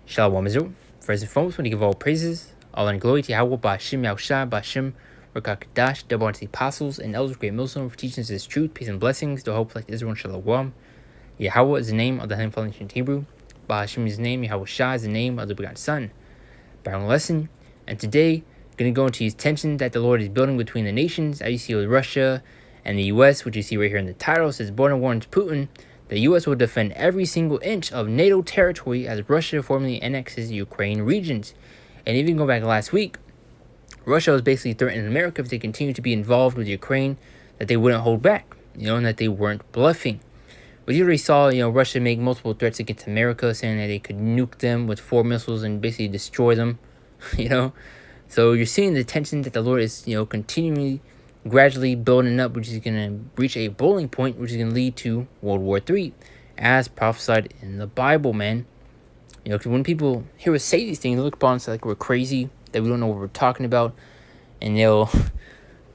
Shalom Israel. First and foremost, we want to give all praises, all and glory to Yahweh, Ba'Shem, Yahushua, Ba'Shem, Rakakadash, double unto the apostles and elders, great millstone for teaching us his truth, peace, and blessings, to hope like Israel and Shalom. Yahweh is the name of the Heavenly Father in Hebrew. Ba'Shem is the name. Yahushua is the name of the begotten Son. Bible lesson. And today, going to go into these tensions that the Lord is building between the nations, as you see with Russia and the U.S., which you see right here in the title. It says, Born warns Putin, the U.S. will defend every single inch of NATO territory as Russia formally annexes Ukraine regions. And even go back last week, Russia was basically threatening America if they continue to be involved with Ukraine, that they wouldn't hold back, and that they weren't bluffing. We already saw, Russia make multiple threats against America, saying that they could nuke them with 4 missiles and basically destroy them, So you're seeing the tension that the Lord is, continually, gradually building up, which is going to reach a boiling point, which is going to lead to World War III, as prophesied in the Bible, man. Because when people hear us say these things, they look upon us like we're crazy, that we don't know what we're talking about, and they'll,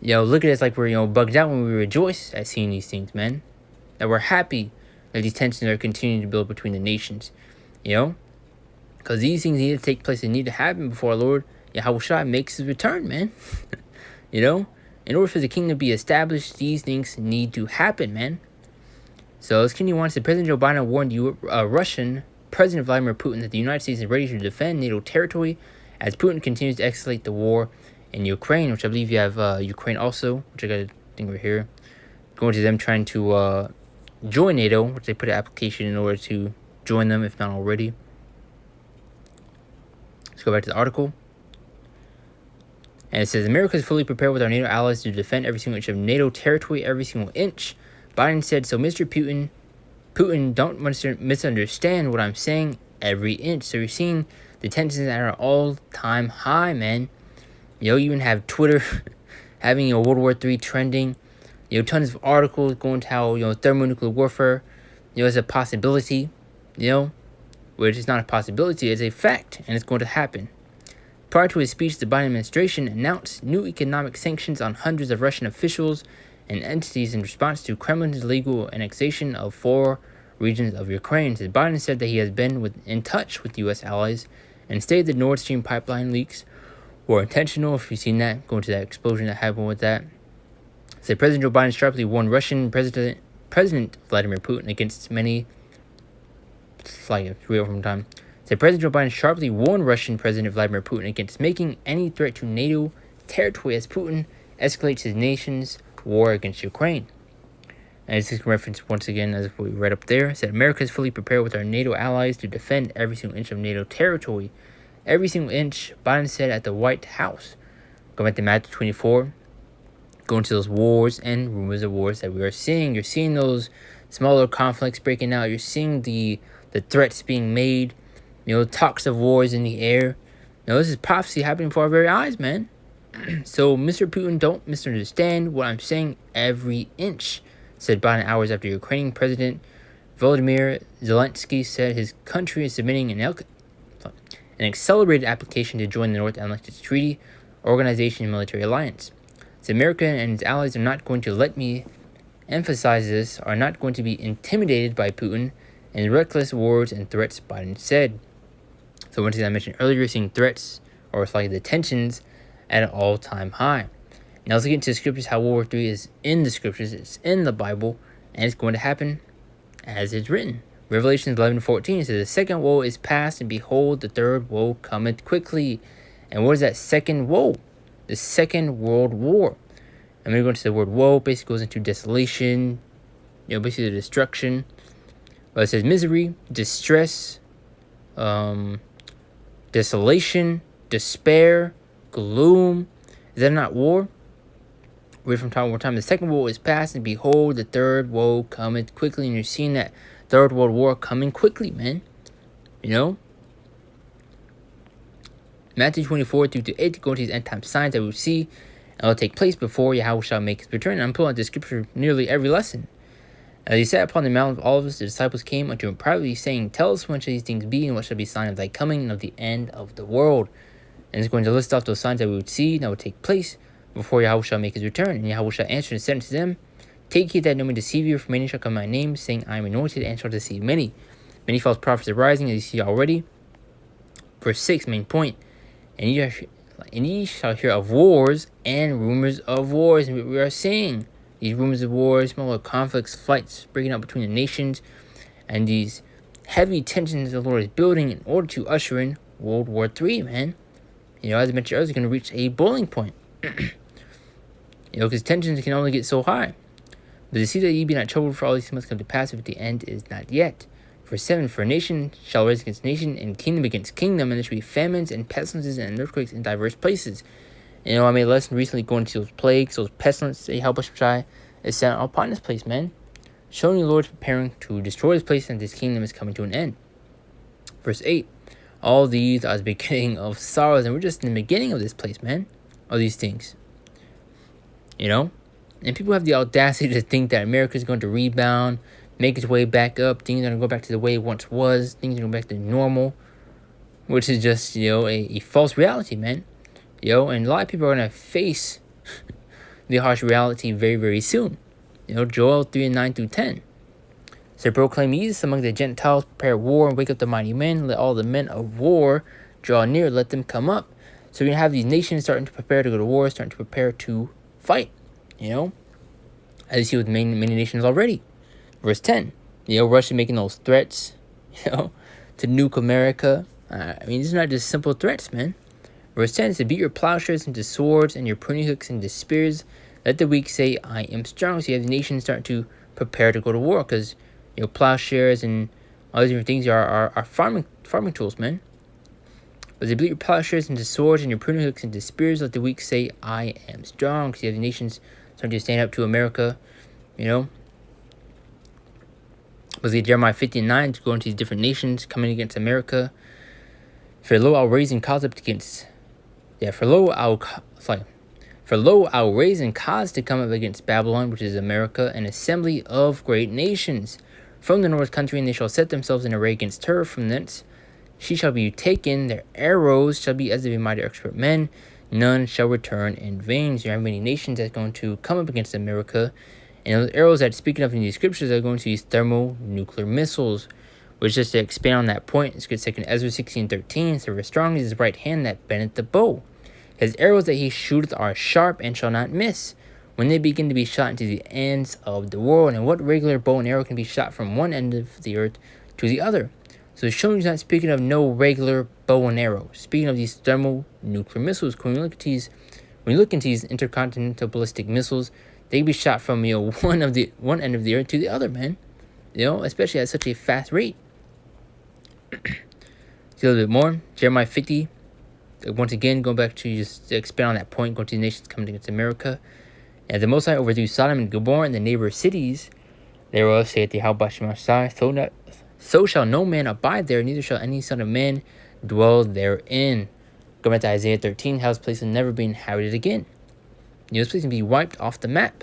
look at us like we're, bugged out when we rejoice at seeing these things, man. That we're happy that these tensions are continuing to build between the nations, because these things need to take place and need to happen before our Lord Yahushua makes his return, man. In order for the kingdom to be established, these things need to happen, man. So let's continue on. President Joe Biden warned Russian President Vladimir Putin that the United States is ready to defend NATO territory as Putin continues to escalate the war in Ukraine, which I believe you have Ukraine also, which I got a thing right here. Going to them trying to join NATO, which they put an application in order to join them, if not already. Let's go back to the article. And it says, America is fully prepared with our NATO allies to defend every single inch of NATO territory, every single inch. Biden said, so Mr. Putin, don't misunderstand what I'm saying, every inch. So you're seeing the tensions that are all-time high, man. You even have Twitter having World War III trending. Tons of articles going to how, thermonuclear warfare, is a possibility, which is not a possibility, it's a fact, and it's going to happen. Prior to his speech, the Biden administration announced new economic sanctions on hundreds of Russian officials and entities in response to Kremlin's illegal annexation of 4 regions of Ukraine. Biden said that he has been in touch with U.S. allies and stated the Nord Stream pipeline leaks were intentional. If you've seen that, going to that explosion that happened with that. President Joe Biden sharply warned Russian President Vladimir Putin against many... President Joe Biden sharply warned Russian President Vladimir Putin against making any threat to NATO territory as Putin escalates his nation's war against Ukraine. And this is referenced once again as we read up there. It said, America is fully prepared with our NATO allies to defend every single inch of NATO territory. Every single inch, Biden said at the White House. Going back to Matthew 24, going to those wars and rumors of wars that we are seeing. You're seeing those smaller conflicts breaking out. You're seeing the threats being made. Talks of wars in the air. This is prophecy happening before our very eyes, man. So, Mr. Putin, don't misunderstand what I'm saying, every inch, said Biden hours after Ukrainian President Volodymyr Zelensky said his country is submitting an accelerated application to join the North Atlantic Treaty Organization and military alliance. America and its allies are not going to, let me emphasize this, are not going to be intimidated by Putin and reckless words and threats, Biden said. So once again, I mentioned earlier, seeing threats or slightly the tensions at an all-time high. Now let's get into the scriptures, how World War III is in the scriptures, it's in the Bible, and it's going to happen as it's written. Revelation 11:14 says, the second woe is past, and behold, the third woe cometh quickly. And what is that second woe? The Second World War. I'm going to go into the word woe, basically goes into desolation, basically the destruction. But it says misery, distress, desolation, despair, gloom. Is that not war? Read from time to time. The second woe is past, and behold, the third woe cometh quickly. And you're seeing that third world war coming quickly, man. Matthew 24:2-8 go into these end time signs that we see, and will take place before Yahweh shall make his return. And I'm pulling out this scripture nearly every lesson. As he sat upon the Mount of Olives, the disciples came unto him privately, saying, tell us when shall these things be, and what shall be the sign of thy coming, and of the end of the world. And it's going to list off those signs that we would see, that would take place before Yahweh shall make his return. And Yahweh shall answer and said unto them, take heed that no man deceive you, for many shall come in my name, saying, I am anointed, and shall deceive many. Many false prophets are rising, as you see already. Verse 6, main point. And ye shall hear of wars and rumors of wars. And we are seeing these rumors of wars, smaller conflicts, fights breaking out between the nations, and these heavy tensions the Lord is building in order to usher in World War III, man. As I mentioned earlier, it's going to reach a boiling point. Because tensions can only get so high. But to see that ye be not troubled, for all these must come to pass, but the end is not yet. Verse 7, for nation shall rise against nation, and kingdom against kingdom, and there shall be famines and pestilences and earthquakes in diverse places. I made a lesson recently going to those plagues, those pestilences, how Shai is sent upon this place, man. Showing the Lord preparing to destroy this place, and this kingdom is coming to an end. Verse 8, all these are the beginning of sorrows, and we're just in the beginning of this place, man. All these things. And people have the audacity to think that America is going to rebound, make its way back up, things are going to go back to the way it once was, things are going to go back to normal, which is just, a false reality, man. And a lot of people are going to face the harsh reality very, very soon. Joel 3:9-10. So proclaim ye this among the Gentiles, prepare war and wake up the mighty men, let all the men of war draw near, let them come up. So you're going to have these nations starting to prepare to go to war, starting to prepare to fight, as you see with many nations already. Verse 10, Russia making those threats, to nuke America. These are not just simple threats, man. Verse 10 is to beat your plowshares into swords and your pruning hooks into spears. Let the weak say, I am strong. So you have the nations starting to prepare to go to war because, plowshares and all these different things are farming tools, man. But they beat your plowshares into swords and your pruning hooks into spears. Let the weak say, I am strong. Because you have the nations starting to stand up to America, Was it Jeremiah 59 to go into these different nations coming against America? For lo, I'll raise and cause up against. For lo, I'll raise and cause to come up against Babylon, which is America, an assembly of great nations from the north country, and they shall set themselves in array against her. From thence she shall be taken, their arrows shall be as of a mighty expert men, none shall return in vain. So you have many nations that's going to come up against America, and those arrows that speaking of in these scriptures are going to use thermonuclear missiles, which just to expand on that point, it's good. 2 Ezra 16:13. So for strong is his right hand that bendeth the bow. His arrows that he shooteth are sharp and shall not miss, when they begin to be shot into the ends of the world. And what regular bow and arrow can be shot from one end of the earth to the other? So it's showing he's not speaking of no regular bow and arrow. Speaking of these thermonuclear missiles, when you look into these intercontinental ballistic missiles, they can be shot from one end of the earth to the other, man. Especially at such a fast rate. See a little bit more. Jeremiah 50. Once again, going back to just expand on that point, going to the nations coming against America. And the Most High overthrew Sodom and Gomorrah and the neighbor cities thereof, saith the Yahweh, so shall no man abide there, neither shall any son of man dwell therein. Going back to Isaiah 13, how this place will never be inhabited again. This place will be wiped off the map.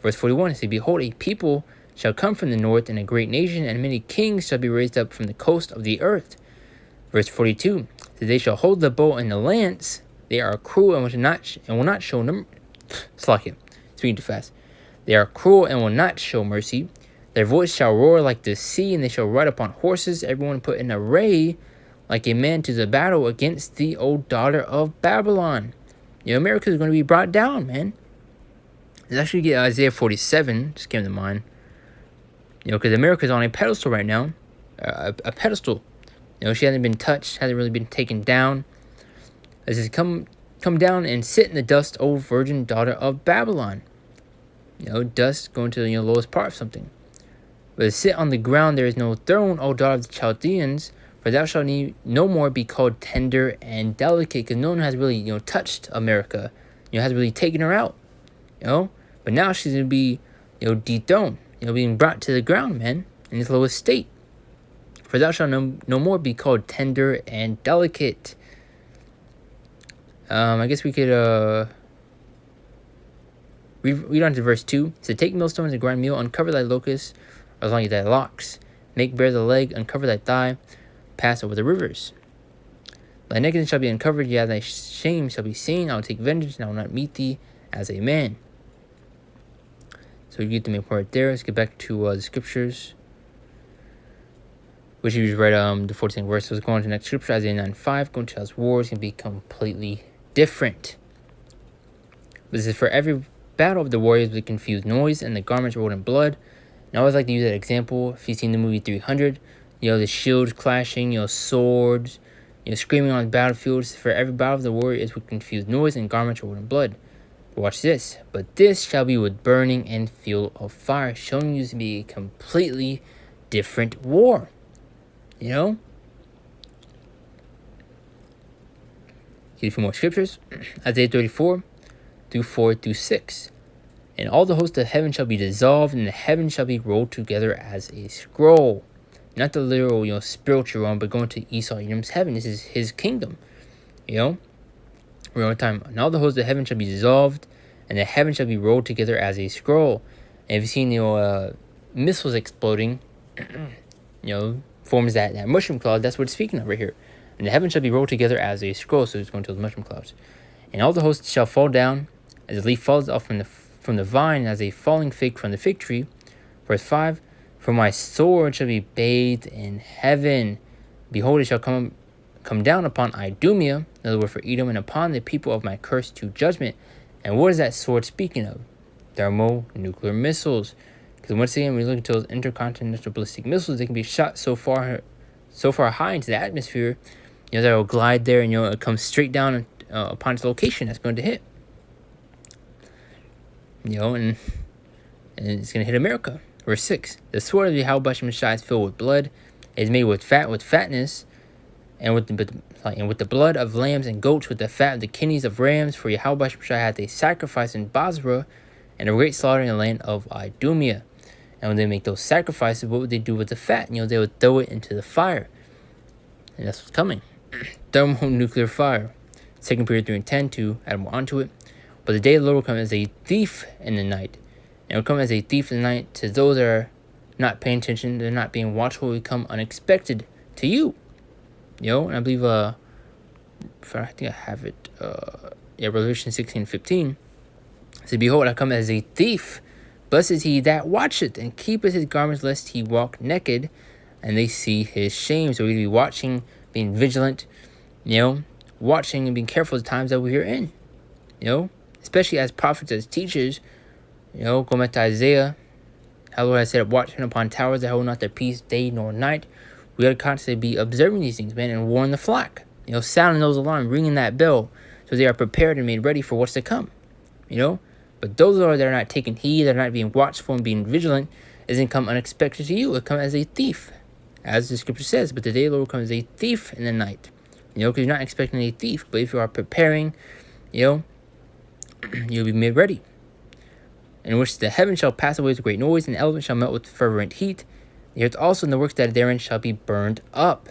Verse 41 says, behold, a people shall come from the north, and a great nation, and many kings shall be raised up from the coast of the earth. Verse 42 says, they shall hold the bow and the lance. They are cruel and will not show them. Speaking too fast. They are cruel and will not show mercy. Their voice shall roar like the sea, and they shall ride upon horses, everyone put in array like a man to the battle against the old daughter of Babylon. America is going to be brought down, man. Let's actually get Isaiah 47, just came to mind. Because America is on a pedestal right now. A pedestal. She hasn't been touched, hasn't really been taken down. It says, come down and sit in the dust, O virgin daughter of Babylon. Dust going to the lowest part of something. But sit on the ground, there is no throne, O daughter of the Chaldeans, for thou shalt no more be called tender and delicate, because no one has really, touched America, has really taken her out, But now she's going to be, dethroned, being brought to the ground, man, in its lowest state. For thou shalt no more be called tender and delicate. I guess we could, read on to verse 2. It said, take millstones and grind meal, uncover thy locusts, as long as thy locks. Make bare the leg, uncover thy thigh, pass over the rivers. Thy nakedness shall be uncovered, yea, thy shame shall be seen. I will take vengeance, and I will not meet thee as a man. So you get the main point right there. Let's get back to the scriptures. which you just read the 14th verse. So it's going to the next scripture, Isaiah 9:5, going to tell us wars can be completely different. This is for every battle of the warriors with confused noise and the garments rolled in blood. And I always like to use that example. If you've seen the movie 300, the shields clashing, swords, screaming on the battlefields. For every battle of the warriors with confused noise and garments rolled in blood. Watch this. But this shall be with burning and fuel of fire, showing you to be a completely different war. Here's a few more scriptures. Isaiah 34, through 4 through 6. And all the hosts of heaven shall be dissolved, and the heavens shall be rolled together as a scroll. Not the literal, spiritual realm, but going to Esau, Edom's heaven. This is his kingdom. We're on time. And all the hosts of heaven shall be dissolved, and the heavens shall be rolled together as a scroll. And if you've seen, missiles exploding, forms that mushroom cloud, that's what it's speaking of right here. And the heavens shall be rolled together as a scroll, so it's going to those mushroom clouds. And all the hosts shall fall down, as a leaf falls off from the vine, as a falling fig from the fig tree. Verse 5, for my sword shall be bathed in heaven. Behold, it shall come down upon Idumea, in other words for Edom, and upon the people of my curse to judgment. And what is that sword speaking of? Thermonuclear missiles. Because once again, when you look into those intercontinental ballistic missiles, they can be shot so far high into the atmosphere, that will glide there, and it comes straight down upon its location that's going to hit. And it's going to hit America. Verse 6, the sword of Yahweh Bashim is filled with blood, it is made with fatness, and with the blood of lambs and goats, with the fat of the kidneys of rams. For Yahweh Bashim had a sacrifice in Basra, and a great slaughter in the land of Idumea. And when they make those sacrifices, what would they do with the fat? They would throw it into the fire. And that's what's coming. Thermonuclear fire. 2 Peter 3 and 10 to add more onto it. But the day of the Lord will come as a thief in the night. And it will come as a thief in the night to those that are not paying attention. They're not being watchful. It will come unexpected to you. And I believe, I think I have it. Revelation 16:15. So behold, I come as a thief. Blessed is he that watcheth and keepeth his garments, lest he walk naked, and they see his shame. So we be watching, being vigilant, watching and being careful of the times that we're in. Especially as prophets, as teachers, going back to Isaiah, how Lord has said, watching upon towers that hold not their peace day nor night. We got to constantly be observing these things, man, and warn the flock. Sounding those alarms, ringing that bell, so they are prepared and made ready for what's to come. But those that are not taking heed, that are not being watchful and being vigilant, isn't come unexpected to you. It come as a thief, as the scripture says. But the day of the Lord comes as a thief in the night. Because you're not expecting a thief. But if you are preparing, you'll be made ready. In which the heaven shall pass away with great noise, and the elements shall melt with fervent heat. The earth also and the works that are therein shall be burned up.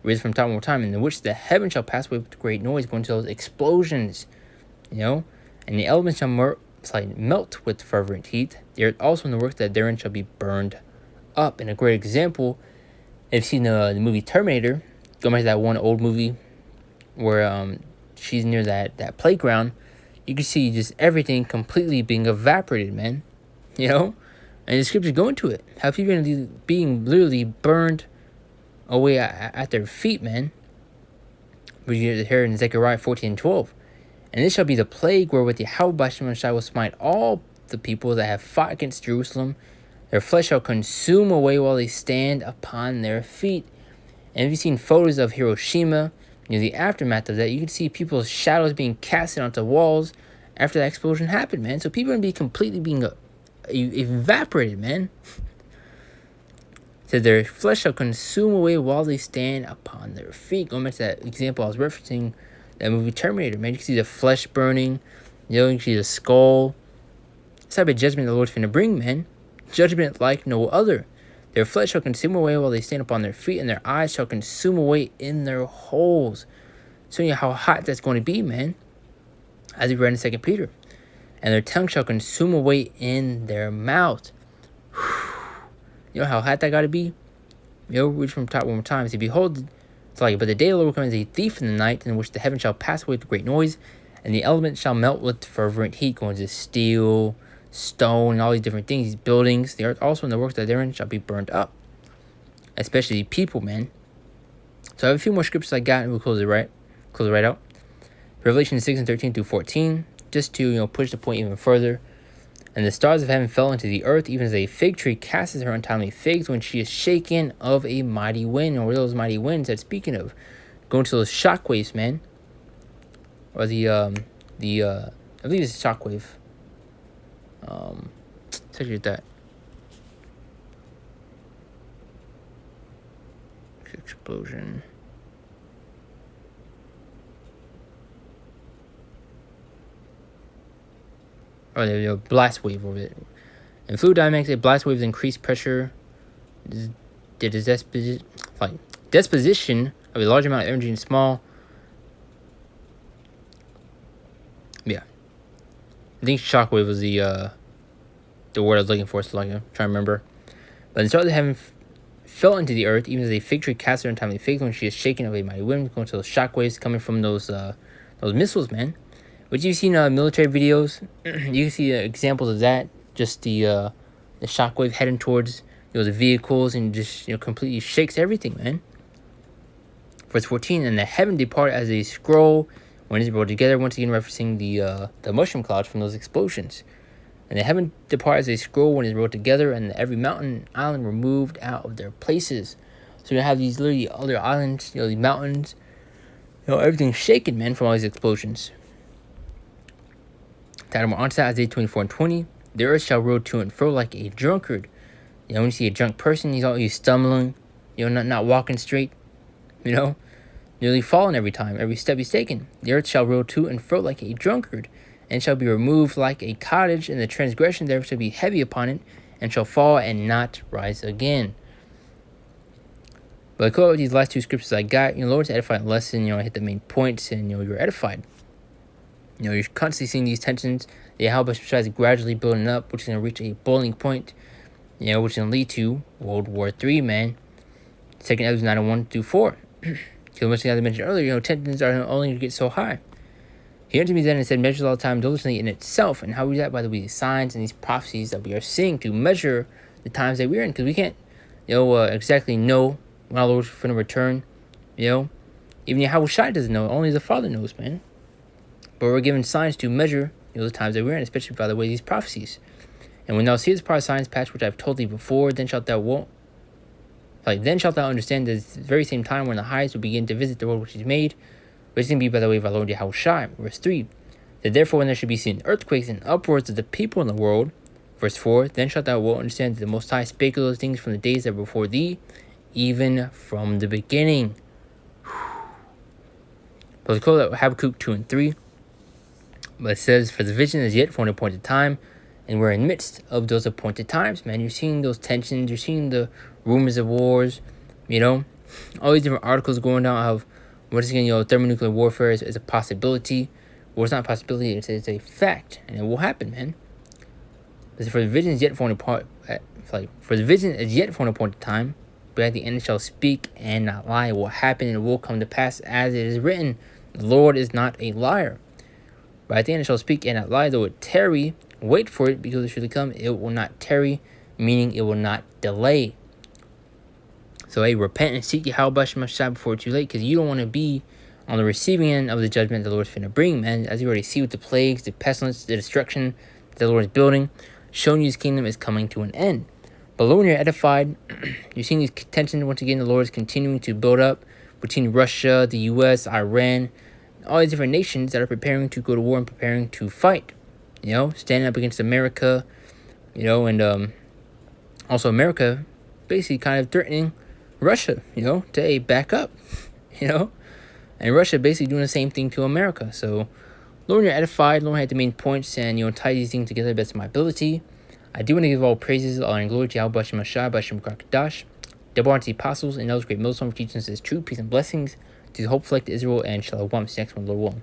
Read from time one more time. In which the heaven shall pass away with great noise, going to those explosions. And the elements shall melt with fervent heat. The earth also and the works that therein shall be burned up. And a great example, if you've seen the movie Terminator, going back to that one old movie where she's near that playground, you can see just everything completely being evaporated, man. And the scriptures go into it. How people are being literally burned away at their feet, man. We hear in Zechariah 14:12. And this shall be the plague wherewith Yahweh Bashim will smite all the people that have fought against Jerusalem. Their flesh shall consume away while they stand upon their feet. And if you've seen photos of Hiroshima, the aftermath of that, you can see people's shadows being casted onto walls after that explosion happened, man. So people are going to be completely being evaporated, man. It says their flesh shall consume away while they stand upon their feet. Going back to that example I was referencing, that movie Terminator, man. You can see the flesh burning. You can see the skull. This type of judgment the Lord's finna bring, man. Judgment like no other. Their flesh shall consume away while they stand upon their feet, and their eyes shall consume away in their holes. So you know how hot that's going to be, man. As we read in 2 Peter. And their tongue shall consume away in their mouth. You know how hot that got to be? Read from top one more time. See, behold, but the day of the Lord will come as a thief in the night, in which the heaven shall pass away with great noise, and the elements shall melt with fervent heat, going to steel, stone, and all these different things, these buildings. The earth also and the works that therein shall be burned up. especially people, man. So I have a few more scriptures I got, and we'll close it right out. Revelation 6 and 13 through 14, just to push the point even further. And the stars of heaven fell into the earth, even as a fig tree casts her untimely figs when she is shaken of a mighty wind. And what are those mighty winds that speaking of? Going to those shockwaves, man. Or I believe it's a shockwave. Let's actually that. Explosion. Or the blast wave of it. In fluid dynamics, a blast waves increase pressure. The disposition of a large amount of energy in small. Yeah, I think shockwave was the word I was looking for. So I'm trying to remember. But the stars of heaven fell into the earth, even as a fig tree cast her untimely figs when she is shaken of a mighty wind, going to those shockwaves coming from those missiles, man. Which you've seen military videos, you can see examples of that. Just the shockwave heading towards the vehicles and just completely shakes everything, man. Verse 14, and the heaven departed as a scroll when it rolled together. Once again, referencing the mushroom clouds from those explosions. And the heaven departed as a scroll when it rolled together, and every mountain and island were moved out of their places. So you have these literally other islands, these mountains, everything's shaking, man, from all these explosions. Title more onto that, Isaiah 24 and 20. The earth shall roll to and fro like a drunkard. When you see a drunk person, he's stumbling, not walking straight, nearly falling every step he's taken. The earth shall roll to and fro like a drunkard, and shall be removed like a cottage, and the transgression thereof shall be heavy upon it, and shall fall and not rise again. But I call out these last two scriptures I got, Lord, to edify a lesson, I hit the main points, and you're edified. You're constantly seeing these tensions. They help us try to gradually building up, which is going to reach a boiling point, which is going to lead to World War III, man. 2 Ezra 9:1 through 4. Because much as I mentioned earlier, tensions are only going to get so high. He answered me then and said, measures all the time diligently in itself. And how is that? By the way, these signs and these prophecies that we are seeing to measure the times that we're in. Because we can't, exactly know when our Lord's going to return. Even Yahushua doesn't know. Only the Father knows, man. But we're given signs to measure, the times that we're in, especially by the way these prophecies. And when thou seest part of signs past which I have told thee before, then shalt thou understand that at the very same time when the highest will begin to visit the world which is made, which is going to be by the way of our Lord Yahushua. Verse 3. That therefore when there should be seen earthquakes and upwards of the people in the world. Verse 4. Then shalt thou well understand that the Most High spake of those things from the days that were before thee, even from the beginning. But let's call that Habakkuk 2 and 3. But it says, for the vision is yet for an appointed time, and we're in the midst of those appointed times, man. You're seeing those tensions, you're seeing the rumors of wars, all these different articles going down of what is thermonuclear warfare is a possibility. Well, it's not a possibility, it's a fact, and it will happen, man. For the vision is yet for an appointed time, but at the end it shall speak and not lie. It will happen and it will come to pass as it is written. The Lord is not a liar. But at the end it shall speak and not lie, though it tarry, wait for it, because it surely come, it will not tarry, meaning it will not delay. So repent and seek Yahweh Shemashah before it's too late, because you don't want to be on the receiving end of the judgment the Lord's finna bring, man. As you already see with the plagues, the pestilence, the destruction that the Lord is building, showing you his kingdom is coming to an end. But Lord, when you're edified, you're seeing these tensions once again, the Lord is continuing to build up between Russia, the U.S., Iran, all these different nations that are preparing to go to war and preparing to fight, standing up against America, and also America basically kind of threatening Russia, to back up, and Russia basically doing the same thing to America. So, Lord, you're edified, Lord, had the main points, and, tie these things together the best of my ability. I do want to give all praises, honor, and glory to Yahweh Shemashah, Bashem Krakadash, double honor to the apostles, and those great millstones for teaching us his truth, peace, and blessings. To the hope, select Israel, and Shalom. See you next one, Lord willing.